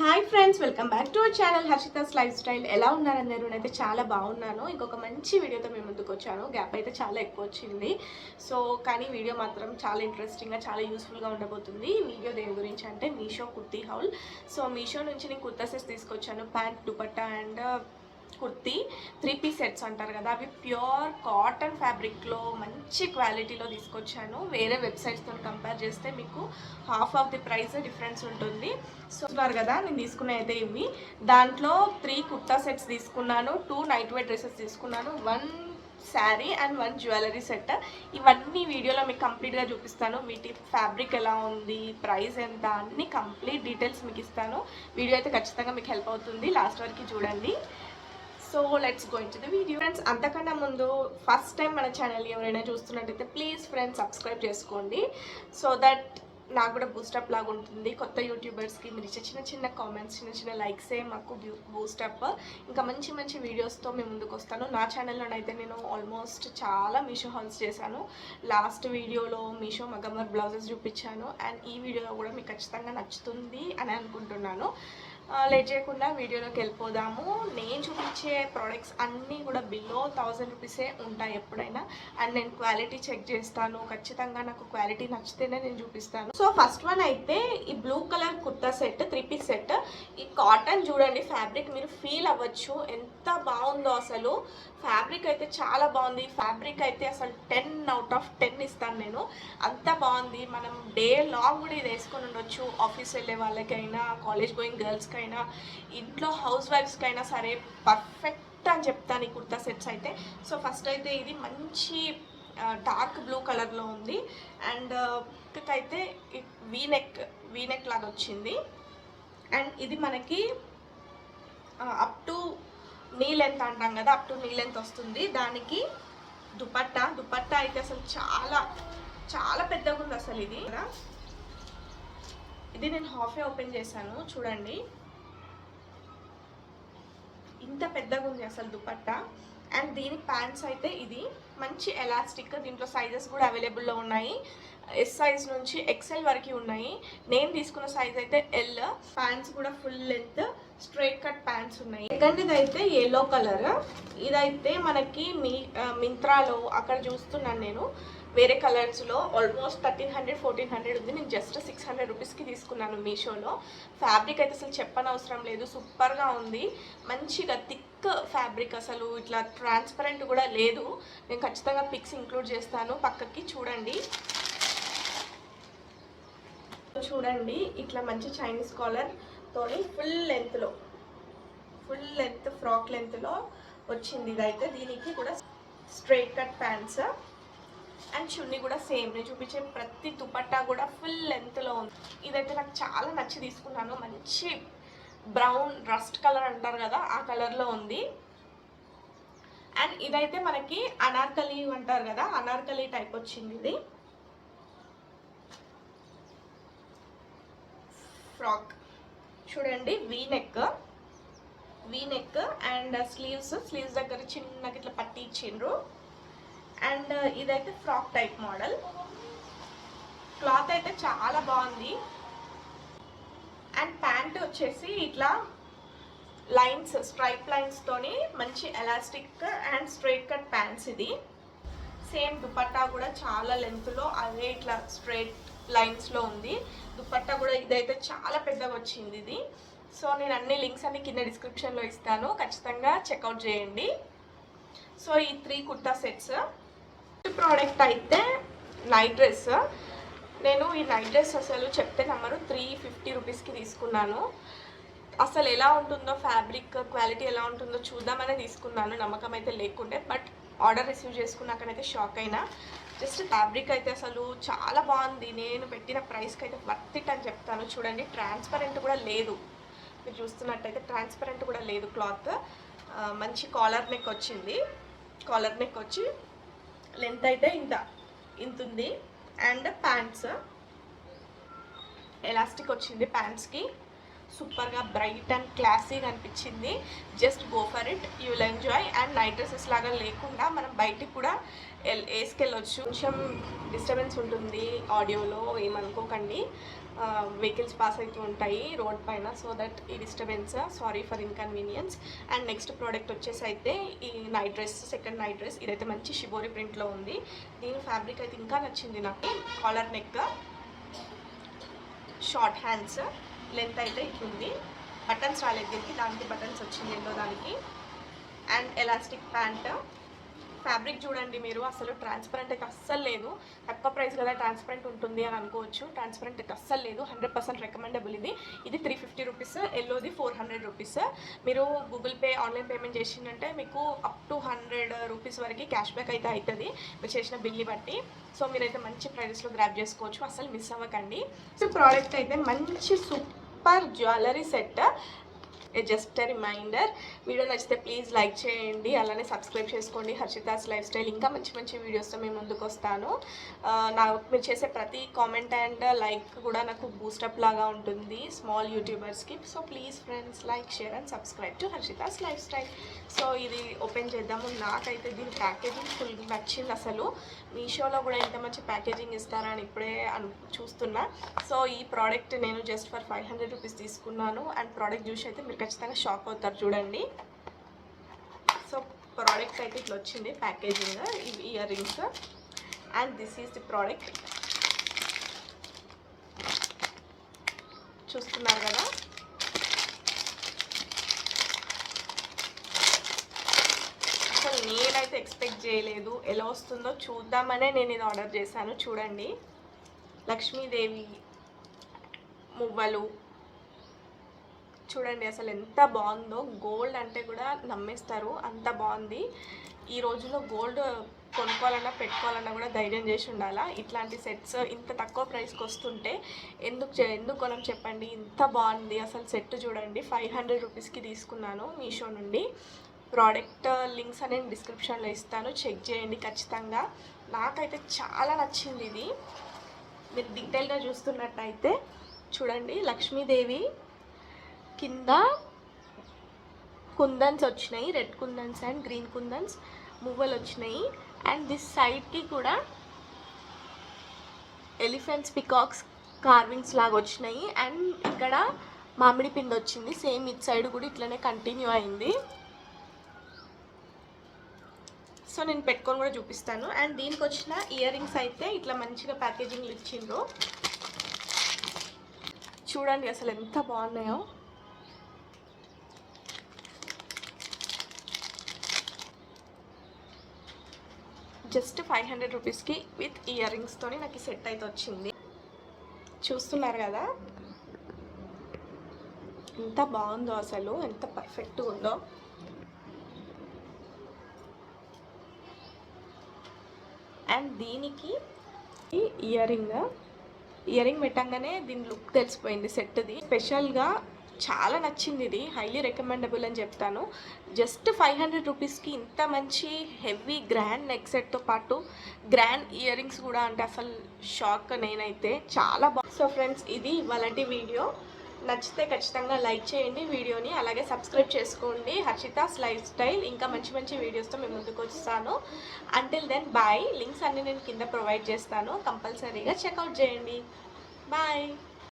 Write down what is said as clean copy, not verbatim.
Hi friends, welcome back to our channel Harshita's life style. ఎలా ఉన్నారు అందరూ? నేనైతే చాలా బాగున్నాను. ఇంకొక మంచి వీడియోతో మేము ముందుకు వచ్చాను. గ్యాప్ అయితే చాలా ఎక్కువ వచ్చింది. కానీ వీడియో మాత్రం చాలా ఇంట్రెస్టింగ్గా, చాలా యూస్ఫుల్గా ఉండబోతుంది. వీడియో దేని గురించి అంటే మీషో కుర్తీ హౌల్. మీషో నుంచి నేను కుర్తా సెట్స్ తీసుకొచ్చాను. Pant, dupatta and kurti 3 piece sets అంటారు కదా, అవి ప్యూర్ కాటన్ ఫ్యాబ్రిక్లో మంచి క్వాలిటీలో తీసుకొచ్చాను. వేరే వెబ్సైట్స్తో కంపేర్ చేస్తే మీకు half of the price difference ఉంటుంది. చూస్తున్నారు కదా, నేను తీసుకునే అయితే ఇవి. దాంట్లో 3 కుర్తా సెట్స్ తీసుకున్నాను, 2 నైట్ వేర్ డ్రెస్సెస్ తీసుకున్నాను, 1 శారీ అండ్ 1 జ్యువెలరీ సెట్. ఇవన్నీ వీడియోలో మీకు కంప్లీట్గా చూపిస్తాను. వీటి ఫ్యాబ్రిక్ ఎలా ఉంది, ప్రైస్ ఎంత, అన్ని కంప్లీట్ డీటెయిల్స్ మీకు ఇస్తాను. వీడియో అయితే ఖచ్చితంగా మీకు హెల్ప్ అవుతుంది. లాస్ట్ వరకు చూడండి. Let's go into the video. Friends, అంతకన్నా ముందు ఫస్ట్ టైం మన ఛానల్ ఎవరైనా చూస్తున్నట్టయితే ప్లీజ్ ఫ్రెండ్స్ సబ్స్క్రైబ్ చేసుకోండి. సో దట్ నాకు కూడా బూస్టప్ లాగా ఉంటుంది. కొత్త యూట్యూబర్స్కి మీరు చిన్న చిన్న కామెంట్స్, చిన్న లైక్సే మాకు బూస్టప్. ఇంకా మంచి మంచి వీడియోస్తో మేము ముందుకు వస్తాను. నా ఛానల్లోనైతే నేను ఆల్మోస్ట్ చాలా మీషో హాల్స్ చేశాను. లాస్ట్ వీడియోలో మీషో మగమర్ బ్లౌజెస్ చూపించాను. అండ్ ఈ వీడియోలో కూడా మీకు ఖచ్చితంగా నచ్చుతుంది అని అనుకుంటున్నాను. లేట్ చేయకుండా వీడియోలోకి వెళ్ళిపోదాము. నేను చూపించే ప్రోడక్ట్స్ అన్నీ కూడా బిలో 1000 రూపీసే ఉంటాయి ఎప్పుడైనా. అండ్ నేను క్వాలిటీ చెక్ చేస్తాను. ఖచ్చితంగా నాకు క్వాలిటీ నచ్చితేనే నేను చూపిస్తాను. ఫస్ట్ వన్ అయితే ఈ blue colour kurta set, 3 piece set. ఈ కాటన్ చూడండి, ఫ్యాబ్రిక్ మీరు ఫీల్ అవ్వచ్చు ఎంత బాగుందో. అసలు ఫ్యాబ్రిక్ అయితే చాలా బాగుంది. ఫ్యాబ్రిక్ అయితే అసలు 10 out of 10 ఇస్తాను నేను. అంత బాగుంది. మనం డే లాంగ్ కూడా ఇది వేసుకొని ఉండొచ్చు. ఆఫీస్ వెళ్ళే వాళ్ళకైనా, కాలేజ్ గోయింగ్ గర్ల్స్కైనా, ఇంట్లో హౌస్ వైఫ్స్కైనా సరే పర్ఫెక్ట్ అని చెప్తాను ఈ కుర్తా సెట్స్ అయితే. ఫస్ట్ అయితే ఇది మంచి డార్క్ బ్లూ కలర్లో ఉంది. అండ్ అయితే వీనెక్ లాగా వచ్చింది. అండ్ ఇది మనకి అప్ టు నీ లెంత్ అంటాం కదా, అప్ టు నీ లెంత్ వస్తుంది. దానికి దుపట్టా అయితే అసలు చాలా చాలా పెద్దగా ఉంది. అసలు ఇది నేను హాఫే ఓపెన్ చేశాను చూడండి, ఇంత పెద్దగా ఉంది అసలు దుపట్టా. అండ్ దీని ప్యాంట్స్ అయితే ఇది మంచి ఎలాస్టిక్. దీంట్లో సైజెస్ కూడా అవైలబుల్లో ఉన్నాయి. ఎస్ సైజ్ నుంచి ఎక్సెల్ వరకు ఉన్నాయి. నేను తీసుకున్న సైజ్ అయితే ఎల్. ప్యాంట్స్ కూడా full length straight cut pants ఉన్నాయి. సెకండ్ అయితే ఎల్లో కలర్. ఇదైతే మనకి మింత్రాలో అక్కడ చూస్తున్నాను నేను, వేరే కలర్స్లో ఆల్మోస్ట్ 1300-1400 ఉంది. నేను జస్ట్ 600 రూపీస్కి తీసుకున్నాను మీషోలో. ఫ్యాబ్రిక్ అయితే అసలు చెప్పనవసరం లేదు, సూపర్గా ఉంది. మంచిగా థిక్ ఫ్యాబ్రిక్, అసలు ఇట్లా ట్రాన్స్పరెంట్ కూడా లేదు. నేను ఖచ్చితంగా పిక్స్ ఇంక్లూడ్ చేస్తాను పక్కకి. చూడండి ఇట్లా మంచి చైనీస్ కాలర్ తోని ఫుల్ లెంత్ ఫ్రాక్ లెంత్లో వచ్చింది ఇదైతే. దీనికి కూడా స్ట్రైట్ కట్ ప్యాంట్స్ అండ్ చున్నీ కూడా సేమ్. నేను చూపించే ప్రతి దుపట్టా కూడా ఫుల్ లెంత్లో ఉంది. ఇదైతే నాకు చాలా నచ్చి తీసుకున్నాను. మంచి బ్రౌన్ రస్ట్ కలర్ అంటారు కదా, ఆ కలర్లో ఉంది. అండ్ ఇదైతే మనకి అనార్కలి అంటారు కదా, అనార్కలి టైప్ వచ్చింది. ఇది ఫ్రాక్ చూడండి, వీనెక్ అండ్ స్లీవ్స్ దగ్గర చిన్నగా ఇట్లా పట్టి ఇచ్చిండ్రు. అండ్ ఇదైతే ఫ్రాక్ టైప్ మోడల్. క్లాత్ అయితే చాలా బాగుంది. అండ్ ప్యాంట్ వచ్చేసి ఇట్లా లైన్స్, స్ట్రైప్ లైన్స్ తోని మంచి elastic and straight cut pants. ఇది సేమ్ దుపట్టా కూడా చాలా లెంత్లో అదే ఇట్లా స్ట్రైట్ లైన్స్లో ఉంది. దుపట్టా కూడా ఇదైతే చాలా పెద్దగా వచ్చింది ఇది. నేను అన్ని లింక్స్ అన్ని కింద డిస్క్రిప్షన్లో ఇస్తాను, ఖచ్చితంగా చెక్అవుట్ చేయండి. ఈ 3 కుర్తా సెట్స్. ప్రోడక్ట్ అయితే నైట్ డ్రెస్. నేను ఈ నైట్ డ్రెస్ అసలు చెప్తే నమ్మరు, 350 రూపీస్కి తీసుకున్నాను. అసలు ఎలా ఉంటుందో, ఫ్యాబ్రిక్ క్వాలిటీ ఎలా ఉంటుందో చూద్దామని తీసుకున్నాను. నమ్మకం అయితే లేకుండే, బట్ ఆర్డర్ రిసీవ్ చేసుకున్నాకనైతే షాక్ అయినా. జస్ట్ ఫ్యాబ్రిక్ అయితే అసలు చాలా బాగుంది. నేను పెట్టిన ప్రైస్కి అయితే వర్త్ ఇట్ అని చెప్తాను. చూడండి, ట్రాన్స్పరెంట్ కూడా లేదు. మీరు చూస్తున్నట్టయితే ట్రాన్స్పరెంట్ కూడా లేదు క్లాత్. మంచి కాలర్ నెక్ వచ్చింది. కాలర్ నెక్ వచ్చి లెంత్ అయితే ఇంత ఉంది. అండ్ ప్యాంట్స్ ఎలాస్టిక్ వచ్చింది. ప్యాంట్స్కి సూపర్గా బ్రైట్ అండ్ క్లాసీగా అనిపించింది. Just go for it, you will enjoy. And night dresses లాగా లేకుండా మనం బయటికి కూడా వేసుకెళ్ళొచ్చు. కొంచెం డిస్టర్బెన్స్ ఉంటుంది ఆడియోలో, ఏమనుకోకండి. వెహికల్స్ పాస్ అవుతూ ఉంటాయి రోడ్ పైన, సో దట్ ఈ disturbance, sorry for inconvenience. And next product వచ్చేసి అయితే ఈ night dress, second night dress. ఇదైతే మంచి షిబోరి ప్రింట్లో ఉంది. దీని ఫ్యాబ్రిక్ అయితే ఇంకా నచ్చింది నాకు. Collar neck, short hands, length అయితే ఇట్లుంది. బటన్స్ రాలేదు దీనికి, దానికి బటన్స్ వచ్చింది ఎల్లో దానికి. And elastic pant. ఫ్యాబ్రిక్ చూడండి మీరు, అసలు ట్రాన్స్పరెంట్ అయితే అస్సలు లేదు. తక్కువ ప్రైస్ కదా ట్రాన్స్పరెంట్ ఉంటుంది అని అనుకోవచ్చు, ట్రాన్స్పరెంట్ అయితే అస్సలు లేదు. 100% రికమెండబుల్ ఇది. ఇది 350 రూపీస్, ఎల్లోది 400 రూపీస్. మీరు గూగుల్ పే, ఆన్లైన్ పేమెంట్ చేసిందంటే మీకు అప్ టు 100 రూపీస్ వరకు క్యాష్ బ్యాక్ అయితే అవుతుంది మీరు చేసిన బిల్ని బట్టి. సో మీరైతే మంచి ప్రైస్లో గ్రాప్ చేసుకోవచ్చు, అసలు మిస్ అవ్వకండి. సో ప్రోడక్ట్ అయితే మంచి super jewellery set. Just reminder, video నచ్చితే ప్లీజ్ లైక్ చేయండి, అలానే సబ్స్క్రైబ్ చేసుకోండి హర్షితాస్ లైఫ్ స్టైల్. ఇంకా మంచి మంచి వీడియోస్తో మేము ముందుకు వస్తాను. మీరు చేసే ప్రతి కామెంట్ అండ్ లైక్ కూడా నాకు బూస్టప్ లాగా ఉంటుంది స్మాల్ యూట్యూబర్స్కి. So please friends, like, share and subscribe to Harshita's life style. So ఇది ఓపెన్ చేద్దాము. నాకైతే దీని ప్యాకేజింగ్ ఫుల్ నచ్చింది. అసలు మీషోలో కూడా ఎంత మంచి ప్యాకేజింగ్ ఇస్తారా అని ఇప్పుడే చూస్తున్నా. సో ఈ ప్రోడక్ట్ నేను జస్ట్ ఫర్ 500 రూపీస్ తీసుకున్నాను. అండ్ ప్రోడక్ట్ చూసి అయితే మీరు ఖచ్చితంగా షాక్ అవుతారు, చూడండి. సో ప్రోడక్ట్ అయితే ఇట్లా వచ్చింది ప్యాకేజింగ్, ఇవి ear rings. And this is the product, చూస్తున్నారు కదా. అసలు నేనైతే ఎక్స్పెక్ట్ చేయలేదు, ఎలా వస్తుందో చూద్దామనే నేను ఇది ఆర్డర్ చేశాను. చూడండి, లక్ష్మీదేవి మువ్వలు చూడండి అసలు ఎంత బాగుందో. గోల్డ్ అంటే కూడా నమ్మేస్తారు, అంత బాగుంది. ఈ రోజుల్లో గోల్డ్ కొనుక్కోవాలన్నా పెట్టుకోవాలన్నా కూడా ధైర్యం చేసి ఉండాలా. ఇట్లాంటి సెట్స్ ఇంత తక్కువ ప్రైస్కి వస్తుంటే ఎందుకు కొనం చెప్పండి. ఇంత బాగుంది అసలు సెట్. చూడండి, 500 రూపీస్కి తీసుకున్నాను మీషో నుండి. ప్రోడక్ట్ లింక్స్ అనేది డిస్క్రిప్షన్లో ఇస్తాను, చెక్ చేయండి ఖచ్చితంగా. నాకైతే చాలా నచ్చింది ఇది. మీరు డీటెయిల్గా చూస్తున్నట్టయితే చూడండి, లక్ష్మీదేవి కింద కుందన్స్ వచ్చినాయి, రెడ్ కుందన్స్ అండ్ గ్రీన్ కుందన్స్, మువ్వలు వచ్చినాయి. అండ్ దిస్ సైడ్కి కూడా ఎలిఫెంట్స్, పికాక్స్ కార్వింగ్స్ లాగా వచ్చినాయి. అండ్ ఇక్కడ మామిడి పిండి వచ్చింది, సేమ్ ఇట్ సైడ్ కూడా ఇట్లనే కంటిన్యూ అయింది. సో నేను పెట్టుకొని కూడా చూపిస్తాను. అండ్ దీనికి వచ్చిన ఇయర్ రింగ్స్ అయితే ఇట్లా మంచిగా ప్యాకేజింగ్లు ఇచ్చిండ్రు. చూడండి అసలు ఎంత బాగున్నాయో. జస్ట్ 500 రూపీస్కి విత్ ఇయర్ రింగ్స్తోని నాకు ఈ సెట్ అయితే వచ్చింది. చూస్తున్నారు కదా ఎంత బాగుందో, అసలు ఎంత పర్ఫెక్ట్గా ఉందో. అండ్ దీనికి ఈ ఇయర్ రింగ్ పెట్టంగానే దీని లుక్ తెలిసిపోయింది సెట్ది. స్పెషల్గా చాలా నచ్చింది ఇది, హైలీ రికమెండబుల్ అని చెప్తాను. జస్ట్ 500 రూపీస్కి ఇంత మంచి హెవీ గ్రాండ్ నెక్ సెట్తో పాటు గ్రాండ్ ఇయర్ రింగ్స్ కూడా, అంటే అసలు షాక్ నేనైతే. చాలా బాగుంది. సో ఫ్రెండ్స్, ఇది ఇవాళటి వీడియో. నచ్చితే ఖచ్చితంగా లైక్ చేయండి వీడియోని, అలాగే సబ్స్క్రైబ్ చేసుకోండి హర్షితాస్ లైఫ్ స్టైల్. ఇంకా మంచి మంచి వీడియోస్తో మేము ముందుకు వస్తాను. Until then bye. లింక్స్ అన్నీ నేను కింద ప్రొవైడ్ చేస్తాను, కంపల్సరీగా చెక్అవుట్ చేయండి. బాయ్.